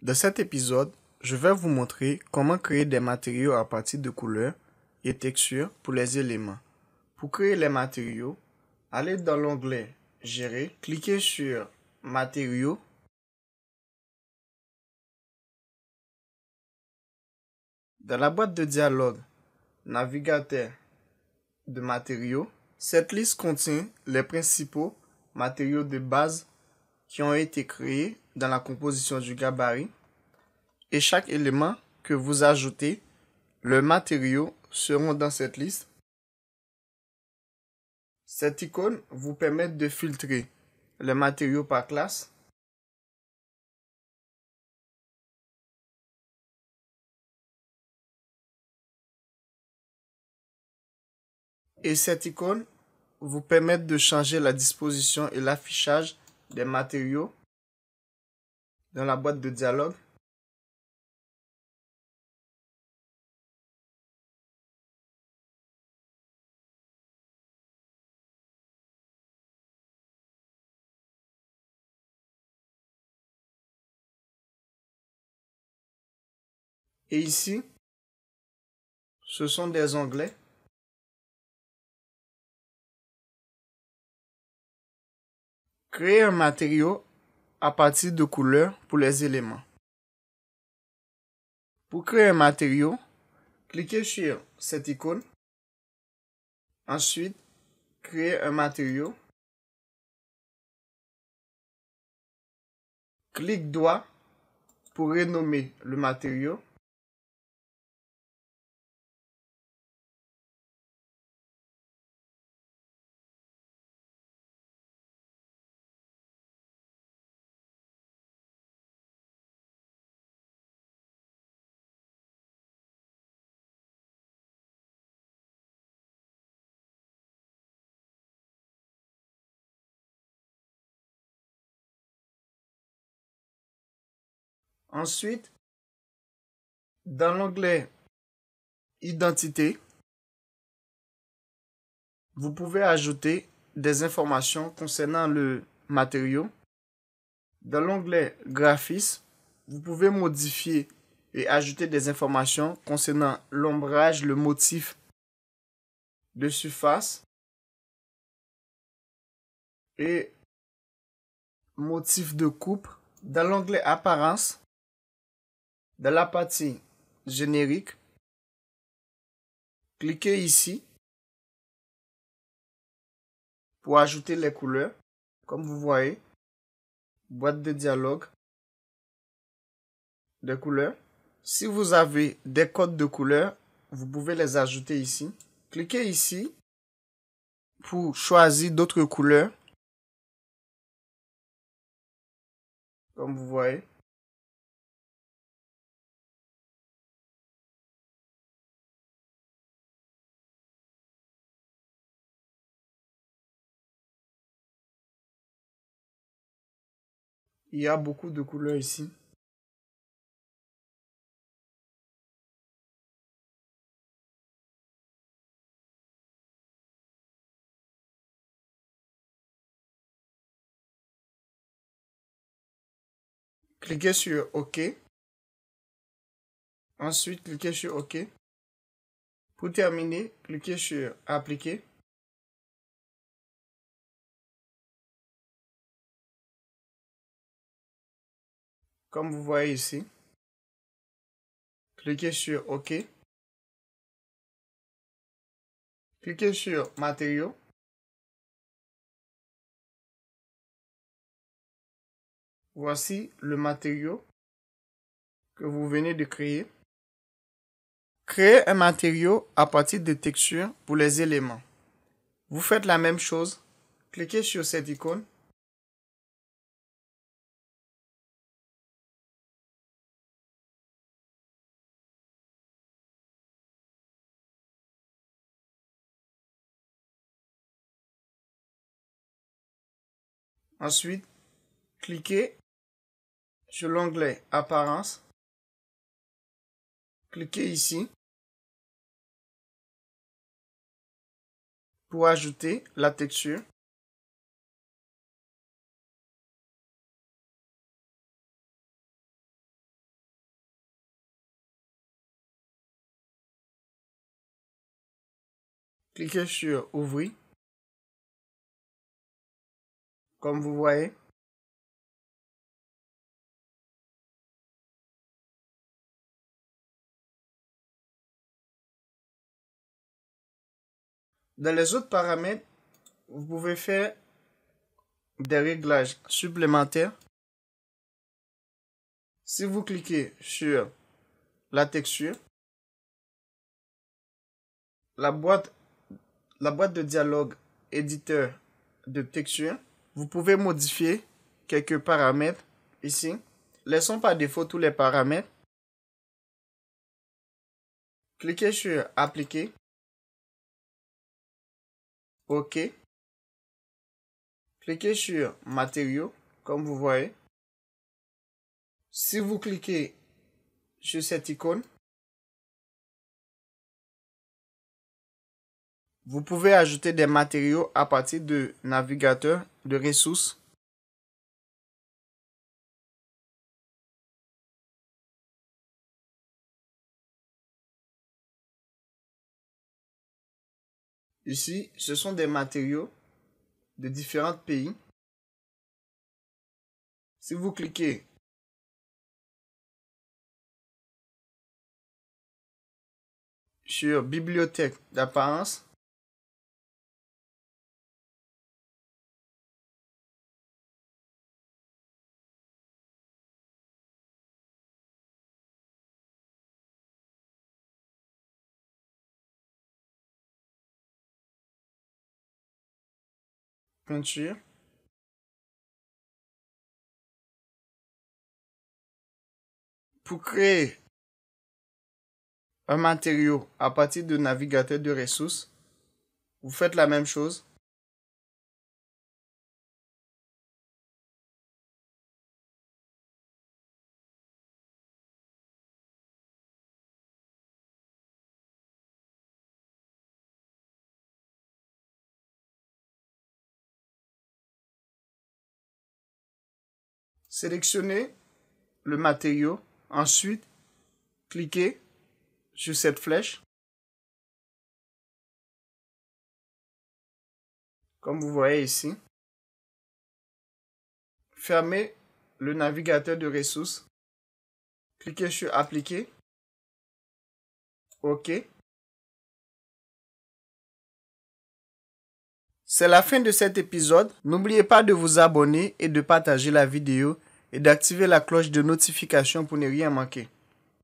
Dans cet épisode, je vais vous montrer comment créer des matériaux à partir de couleurs et textures pour les éléments. Pour créer les matériaux, allez dans l'onglet Gérer, cliquez sur Matériaux. Dans la boîte de dialogue Navigateur de matériaux, cette liste contient les principaux matériaux de base qui ont été créés dans la composition du gabarit et chaque élément que vous ajoutez, leurs matériaux seront dans cette liste. Cette icône vous permet de filtrer les matériaux par classe. Et cette icône vous permet de changer la disposition et l'affichage des matériaux dans la boîte de dialogue. Et ici, ce sont des onglets. Créer un matériau à partir de couleurs pour les éléments. Pour créer un matériau, cliquez sur cette icône. Ensuite, créer un matériau. Clic droit pour renommer le matériau. Ensuite, dans l'onglet Identité, vous pouvez ajouter des informations concernant le matériau. Dans l'onglet Graphisme, vous pouvez modifier et ajouter des informations concernant l'ombrage, le motif de surface et motif de coupe. Dans l'onglet Apparence, dans la partie Générique, cliquez ici pour ajouter les couleurs. Comme vous voyez, boîte de dialogue, des couleurs. Si vous avez des codes de couleurs, vous pouvez les ajouter ici. Cliquez ici pour choisir d'autres couleurs. Comme vous voyez. Il y a beaucoup de couleurs ici. Cliquez sur OK. Ensuite, cliquez sur OK. Pour terminer, cliquez sur Appliquer. Comme vous voyez ici. Cliquez sur OK. Cliquez sur Matériaux. Voici le matériau que vous venez de créer. Créez un matériau à partir de textures pour les éléments. Vous faites la même chose. Cliquez sur cette icône. Ensuite, cliquez sur l'onglet Apparence. Cliquez ici pour ajouter la texture. Cliquez sur Ouvrir. Comme vous voyez, dans les autres paramètres, vous pouvez faire des réglages supplémentaires. Si vous cliquez sur la texture, la boîte de dialogue éditeur de texture, vous pouvez modifier quelques paramètres ici. Laissons par défaut tous les paramètres. Cliquez sur Appliquer. OK. Cliquez sur Matériaux, comme vous voyez. Si vous cliquez sur cette icône, vous pouvez ajouter des matériaux à partir de navigateurs de ressources. Ici, ce sont des matériaux de différents pays. Si vous cliquez sur Bibliothèque d'apparence, peinture, pour créer un matériau à partir de navigateur de ressources, vous faites la même chose. Sélectionnez le matériau. Ensuite, cliquez sur cette flèche. Comme vous voyez ici. Fermez le navigateur de ressources. Cliquez sur Appliquer. OK. C'est la fin de cet épisode. N'oubliez pas de vous abonner et de partager la vidéo et d'activer la cloche de notification pour ne rien manquer.